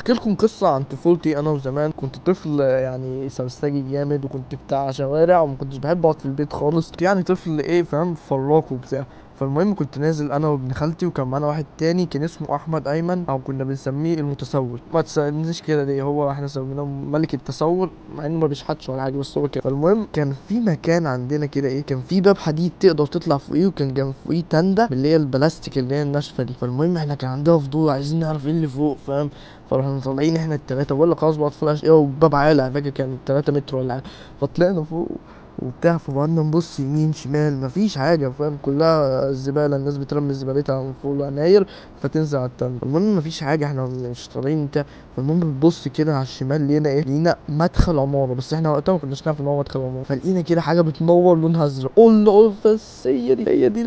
احكي لكم قصة عن طفولتي. انا وزمان كنت طفل يعني سرسجي جامد، وكنت بتاع شوارع، وما كنتش بحب اقعد في البيت خالص. كنت يعني طفل ايه فاهم، فراك وبتاع. فالمهم كنت نازل انا وابن خالتي، وكان معانا واحد تاني كان اسمه احمد ايمن، او كنا بنسميه المتسول. ما تسالنيش كده ليه، هو احنا سميناه ملك التسول مع انه ما بيشحتش ولا حاجه، بس هو كده. فالمهم كان في مكان عندنا كده ايه، كان في باب حديد تقدر تطلع فوقيه، وكان جنب فوقيه تندة اللي هي البلاستيك اللي هي الناشفه دي. فالمهم احنا كان عندنا فضول عايزين نعرف ايه اللي فوق فاهم. فرحنا طالعين احنا التلاتة، بقول لك خلاص بقى طلعش ايه، وباب عالي على فكرة، كان 3 متر ولا حاجة. فطلعنا فوق وبتاع، فبقعدنا نبص يمين شمال مفيش حاجة فاهم، كلها زبالة، الناس بترمي زبالتها من فوق العناير فتنزل على التل. المهم مفيش حاجة، احنا مش طالعين بتاع. فالمهم بنبص كده على الشمال، لقينا ايه، لقينا مدخل عمارة، بس احنا وقتها ما كناش نعرف ان هو مدخل عمارة. فلقينا كده حاجة بتنور لونها ازرق، قول بس هي دي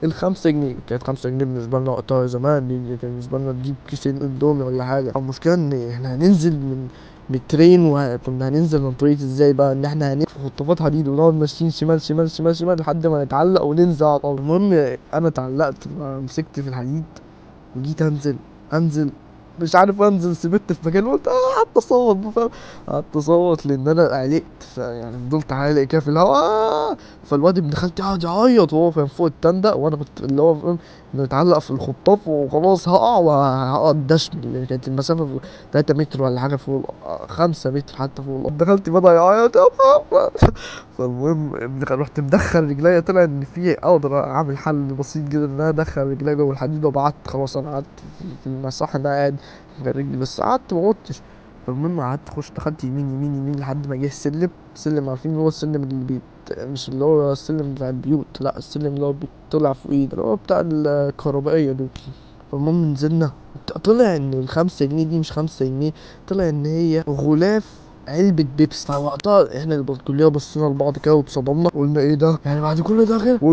ال5 جنيه. كانت 5 جنيه بالنسبة لنا وقتها زمان، دي كان بالنسبة لنا تجيب كيسين اندومي ولا حاجة. المشكلة ان احنا هننزل من مترين، وكنا هننزل عن طريق ازاي بقى، ان احنا هنلف خطافات حديد ونقعد ماشيين شمال شمال شمال شمال لحد ما نتعلق وننزل على الارض. المهم انا اتعلقت، مسكت في الحديد وجيت انزل مش عارف انزل، سبت في مكان، قلت قعدت اصوت بقى، فاهم. قعدت اصوت لان انا علقت، يعني فضلت عالق كده في الهوا. فالواد ابن خالتي قعد يعيط وهو فاهم فوق التندة، وانا كنت اللي هو فاهم متعلق في الخطاف وخلاص هقع وهقعد دشمل، لان كانت المسافة 3 متر ولا حاجة فوق 5 متر حتى فوق الأرض. ابن خالتي بدأ يعيط يا بابا. فالمهم رحت مدخل رجليا، طلع ان في اقدر اعمل حل بسيط جدا، ان انا ادخل رجليا جوه الحديد، وبعدت خلاص. انا قعدت في المساحه ده قاعد من رجلي بس، قعدت ما قعدتش. فالمهم قعدت اخش، دخلت يمين يمين يمين لحد ما جه السلم عارفين اللي هو السلم اللي مش اللي هو السلم بتاع البيوت، لا السلم اللي هو بيطلع فوقيه ده، اللي هو بتاع الكهربائية دي. فالمهم نزلنا، طلع ان ال5 جنيه دي مش 5 جنيه، طلع ان هي غلاف علبة بيبسي. فوقتها احنا كلنا بصينا لبعض كده واتصدمنا، قلنا ايه ده يعني بعد كل ده غير.